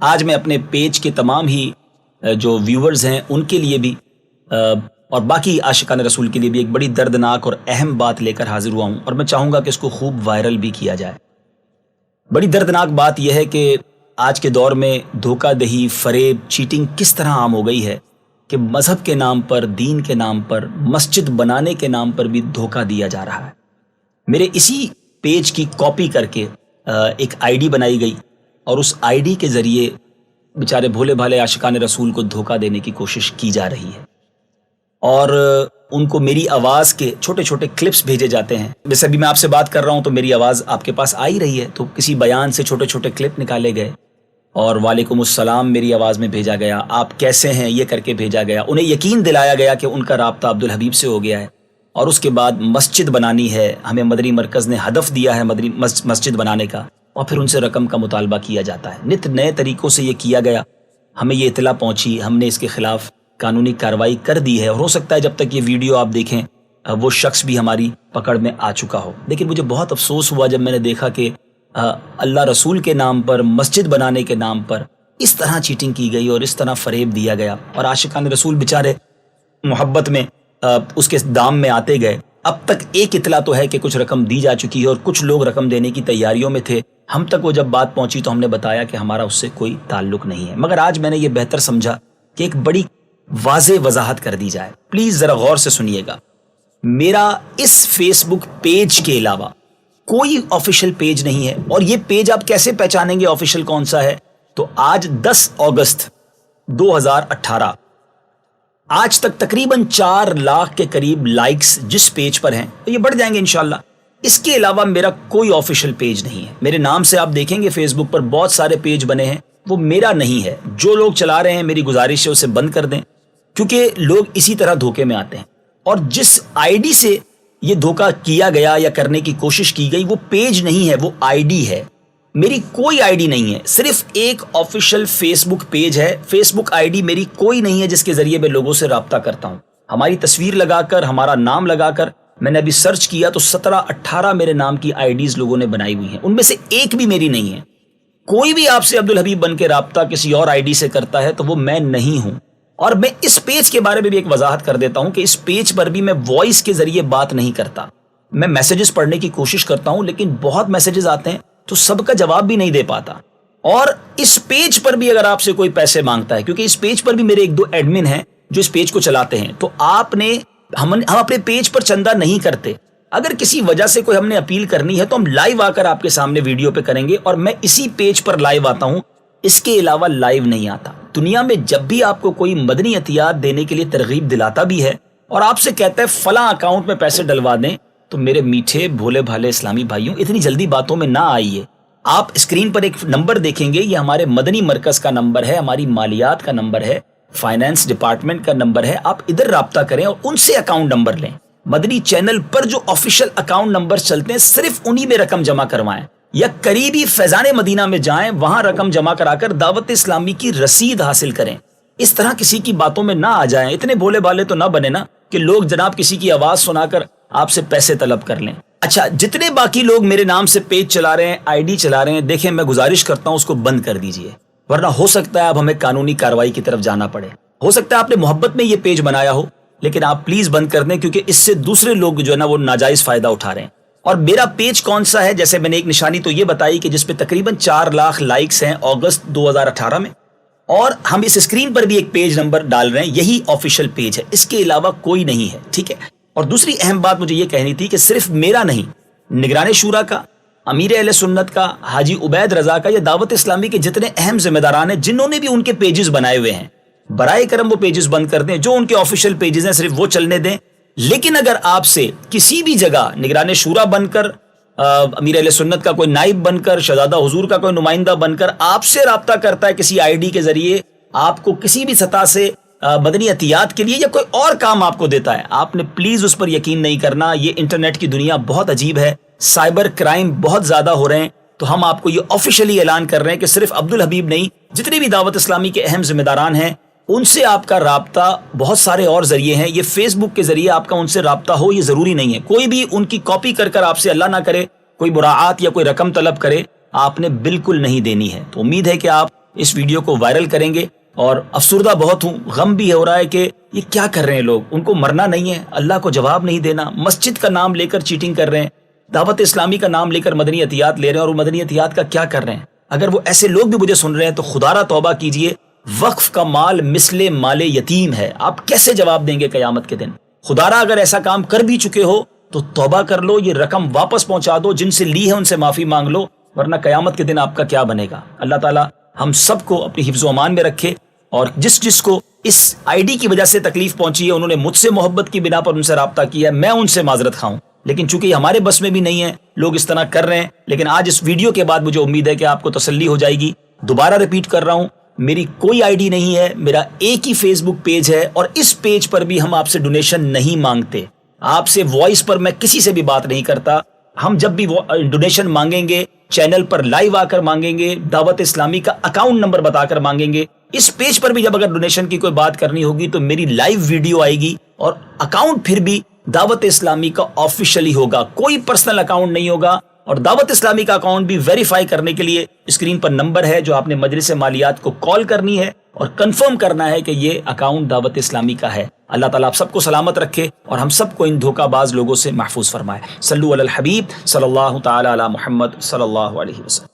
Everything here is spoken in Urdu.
آج میں اپنے پیج کے تمام ہی جو ویورز ہیں ان کے لیے بھی اور باقی عاشقان رسول کے لیے بھی ایک بڑی دردناک اور اہم بات لے کر حاضر ہوا ہوں، اور میں چاہوں گا کہ اس کو خوب وائرل بھی کیا جائے۔ بڑی دردناک بات یہ ہے کہ آج کے دور میں دھوکہ دہی، فریب، چیٹنگ کس طرح عام ہو گئی ہے کہ مذہب کے نام پر، دین کے نام پر، مسجد بنانے کے نام پر بھی دھوکہ دیا جا رہا ہے۔ میرے اسی پیج کی کاپی کر کے ایک آئی ڈی بنائی گئی اور اس آئی ڈی کے ذریعے بیچارے بھولے بھالے عاشقان رسول کو دھوکہ دینے کی کوشش کی جا رہی ہے، اور ان کو میری آواز کے چھوٹے چھوٹے کلپس بھیجے جاتے ہیں۔ جیسے ابھی میں آپ سے بات کر رہا ہوں تو میری آواز آپ کے پاس آ ہی رہی ہے، تو کسی بیان سے چھوٹے چھوٹے کلپ نکالے گئے اور وعلیکم السلام میری آواز میں بھیجا گیا، آپ کیسے ہیں یہ کر کے بھیجا گیا، انہیں یقین دلایا گیا کہ ان کا رابطہ عبدالحبیب سے ہو گیا ہے، اور اس کے بعد مسجد بنانی ہے، ہمیں مدنی مرکز نے ہدف دیا ہے مدنی مسجد بنانے کا، اور پھر ان سے رقم کا مطالبہ کیا جاتا ہے۔ نت نئے طریقوں سے یہ کیا گیا، ہمیں یہ اطلاع پہنچی، ہم نے اس کے خلاف قانونی کارروائی کر دی ہے، اور ہو سکتا ہے جب تک یہ ویڈیو آپ دیکھیں وہ شخص بھی ہماری پکڑ میں آ چکا ہو۔ لیکن مجھے بہت افسوس ہوا جب میں نے دیکھا کہ اللہ رسول کے نام پر، مسجد بنانے کے نام پر اس طرح چیٹنگ کی گئی اور اس طرح فریب دیا گیا، اور عاشقان رسول بیچارے محبت میں اس کے دام میں آتے گئے۔ اب تک ایک اطلاع تو ہے کہ کچھ رقم دی جا چکی ہے اور کچھ لوگ رقم دینے کی تیاریوں میں تھے، ہم تک وہ جب بات پہنچی تو ہم نے بتایا کہ ہمارا اس سے کوئی تعلق نہیں ہے۔ مگر آج میں نے یہ بہتر سمجھا کہ ایک بڑی واضح وضاحت کر دی جائے، پلیز ذرا غور سے سنیے گا۔ میرا اس فیس بک پیج کے علاوہ کوئی آفیشیل پیج نہیں ہے، اور یہ پیج آپ کیسے پہچانیں گے آفیشیل کون سا ہے؟ تو آج 10 اگست 2018 آج تک تقریباً 4 لاکھ کے قریب لائکس جس پیج پر ہیں، تو یہ بڑھ جائیں گے انشاءاللہ۔ اس کے علاوہ میرا کوئی آفیشیل پیج نہیں ہے۔ میرے نام سے آپ دیکھیں گے فیس بک پر بہت سارے پیج بنے ہیں، وہ میرا نہیں ہے۔ جو لوگ چلا رہے ہیں میری گزارش ہے اسے بند کر دیں، کیونکہ لوگ اسی طرح دھوکے میں آتے ہیں، اور جس آئی ڈی سے یہ دھوکہ کیا گیا یا کرنے کی کوشش کی گئی وہ پیج نہیں ہے، وہ آئی ڈی ہے۔ میری کوئی آئی ڈی نہیں ہے، صرف ایک آفیشیل فیس بک پیج ہے۔ فیس بک آئی ڈی میری کوئی نہیں ہے جس کے ذریعے میں لوگوں سے رابطہ کرتا ہوں۔ ہماری تصویر لگا کر، ہمارا نام لگا کر، میں نے ابھی سرچ کیا تو 17-18 میرے نام کی آئی ڈیز لوگوں نے بنائی ہوئی ہیں، ان میں سے ایک بھی میری نہیں ہے۔ کوئی بھی آپ سے عبدالحبیب بن کے رابطہ کسی اور آئی ڈی سے کرتا ہے تو وہ میں نہیں ہوں۔ اور میں اس پیج کے بارے میں بھی ایک وضاحت کر دیتا ہوں کہ اس پیج پر بھی میں وائس کے ذریعے بات نہیں کرتا، میں میسیجز پڑھنے کی کوشش کرتا ہوں، لیکن بہت میسیجز آتے ہیں تو سب کا جواب بھی نہیں دے پاتا۔ اور اس پیج پر بھی اگر آپ سے کوئی پیسے مانگتا ہے، کیونکہ اس پیج پر بھی میرے 1-2 ایڈمن ہیں جو اس پیج کو چلاتے ہیں، تو ہم اپنے پیج پر چندہ نہیں کرتے۔ اگر کسی وجہ سے کوئی ہم نے اپیل کرنی ہے تو ہم لائیو آ کر آپ کے سامنے ویڈیو پہ کریں گے، اور میں اسی پیج پر لائیو آتا ہوں، اس کے علاوہ لائیو نہیں آتا۔ دنیا میں جب بھی آپ کو کوئی مدنی عطیات دینے کے لیے ترغیب دلاتا بھی ہے اور آپ سے کہتا ہے فلاں اکاؤنٹ میں پیسے ڈلوا دیں، تو میرے میٹھے بھولے بھالے اسلامی بھائیوں اتنی جلدی باتوں میں نہ آئیے۔ آپ اسکرین پر ایک نمبر دیکھیں گے، یہ ہمارے مدنی مرکز کا نمبر ہے، ہماری مالیات کا نمبر ہے، فائنانس ڈپارٹمنٹ کا نمبر ہے، آپ ادھر رابطہ کریں اور ان سے اکاؤنٹ نمبر لیں۔ مدنی چینل پر جو آفیشیل اکاؤنٹ نمبر چلتے ہیں صرف انہی میں رقم جمع کروائیں، یا قریبی فیضان مدینہ میں جائیں، وہاں رقم جمع کرا کر دعوت اسلامی کی رسید حاصل کریں۔ اس طرح کسی کی باتوں میں نہ آ جائیں، اتنے بھولے بھالے تو نہ بنے نا کہ لوگ جناب کسی کی آواز سنا کر آپ سے پیسے طلب کر لیں۔ اچھا، جتنے باقی لوگ میرے نام سے پیج چلا رہے ہیں، آئی ڈی چلا رہے ہیں، دیکھیں میں گزارش کرتا ہوں اس کو بند کر دیجئے، ورنہ ہو سکتا ہے اب ہمیں قانونی کارروائی کی طرف جانا پڑے۔ ہو سکتا ہے آپ نے محبت میں یہ پیج بنایا ہو، لیکن آپ پلیز بند کر دیں، کیونکہ اس سے دوسرے لوگ جو ہے نا وہ ناجائز فائدہ اٹھا رہے ہیں۔ اور میرا پیج کون سا ہے، جیسے میں نے ایک نشانی تو یہ بتائی کہ جس پہ تقریباً 4 لاکھ لائکس ہیں اگست 2018 میں، اور ہم اس اسکرین پر بھی ایک پیج نمبر ڈال رہے ہیں، یہی آفیشیل پیج ہے، اس کے علاوہ کوئی نہیں ہے، ٹھیک ہے۔ اور دوسری اہم بات مجھے یہ کہنی تھی کہ صرف میرا نہیں، نگران شورا کا، امیر اہل سنت کا، حاجی عبید رضا کا، یا دعوت اسلامی کے جتنے اہم ذمہ داران ہیں جنہوں نے بھی ان کے پیجز بنائے ہوئے ہیں، برائے کرم وہ پیجز بند کر دیں، جو ان کے آفیشیل پیجز ہیں صرف وہ چلنے دیں۔ لیکن اگر آپ سے کسی بھی جگہ نگران شورا بن کر، امیر اہل سنت کا کوئی نائب بن کر، شہزادہ حضور کا کوئی نمائندہ بن کر آپ سے رابطہ کرتا ہے کسی آئی ڈی کے ذریعے، آپ کو کسی بھی سطح سے مدنی عطیات کے لیے یا کوئی اور کام آپ کو دیتا ہے، آپ نے پلیز اس پر یقین نہیں کرنا۔ یہ انٹرنیٹ کی دنیا بہت عجیب ہے، سائبر کرائم بہت زیادہ ہو رہے ہیں، تو ہم آپ کو یہ آفیشلی اعلان کر رہے ہیں کہ صرف عبدالحبیب نہیں، جتنے بھی دعوت اسلامی کے اہم ذمہ داران ہیں ان سے آپ کا رابطہ بہت سارے اور ذریعے ہیں۔ یہ فیس بک کے ذریعے آپ کا ان سے رابطہ ہو یہ ضروری نہیں ہے، کوئی بھی ان کی کاپی کر کر آپ سے اللہ نہ کرے کوئی مراعات یا کوئی رقم طلب کرے، آپ نے بالکل نہیں دینی ہے۔ تو امید ہے کہ آپ اس ویڈیو کو وائرل کریں گے. اور افسردہ بہت ہوں, غم بھی ہو رہا ہے کہ یہ کیا کر رہے ہیں لوگ, ان کو مرنا نہیں ہے, اللہ کو جواب نہیں دینا, مسجد کا نام لے کر چیٹنگ کر رہے ہیں, دعوت اسلامی کا نام لے کر مدنی عطیات لے رہے ہیں, اور مدنی عطیات کا کیا کر رہے ہیں. اگر وہ ایسے لوگ بھی مجھے سن رہے ہیں تو خدا را توبہ کیجئے, وقف کا مال مثل مال یتیم ہے, آپ کیسے جواب دیں گے قیامت کے دن. خدا را اگر ایسا کام کر بھی چکے ہو تو توبہ کر لو, یہ رقم واپس پہنچا دو, جن سے لی ہے ان سے معافی مانگ لو, ورنہ قیامت کے دن آپ کا کیا بنے گا. اللہ تعالیٰ ہم سب کو اپنی حفظ و امان میں رکھے, اور جس کو اس آئی ڈی کی وجہ سے تکلیف پہنچی ہے, انہوں نے مجھ سے محبت کی بنا پر ان سے رابطہ کیا ہے, میں ان سے معذرت خواہوں, لیکن چونکہ یہ ہمارے بس میں بھی نہیں ہے, لوگ اس طرح کر رہے ہیں. لیکن آج اس ویڈیو کے بعد مجھے امید ہے کہ آپ کو تسلی ہو جائے گی. دوبارہ ریپیٹ کر رہا ہوں, میری کوئی آئی ڈی نہیں ہے, میرا ایک ہی فیس بک پیج ہے, اور اس پیج پر بھی ہم آپ سے ڈونیشن نہیں مانگتے. آپ سے وائس پر میں کسی سے بھی بات نہیں کرتا. ہم جب بھی ڈونیشن مانگیں گے چینل پر لائیو آ کر مانگیں گے, دعوت اسلامی کا اکاؤنٹ نمبر بتا کر مانگیں گے. اس پیج پر بھی جب اگر ڈونیشن کی کوئی بات کرنی ہوگی تو میری لائیو ویڈیو آئے گی, اور اکاؤنٹ پھر بھی دعوت اسلامی کا آفیشلی ہوگا, کوئی پرسنل اکاؤنٹ نہیں ہوگا. اور دعوت اسلامی کا اکاؤنٹ بھی ویریفائی کرنے کے لیے اسکرین پر نمبر ہے جو آپ نے مجلس مالیات کو کال کرنی ہے اور کنفرم کرنا ہے کہ یہ اکاؤنٹ دعوت اسلامی کا ہے. اللہ تعالیٰ آپ سب کو سلامت رکھے اور ہم سب کو ان دھوکہ باز لوگوں سے محفوظ فرمائے. صلو علی الحبیب صلی اللہ تعالی علی محمد صلی اللہ علیہ وسلم.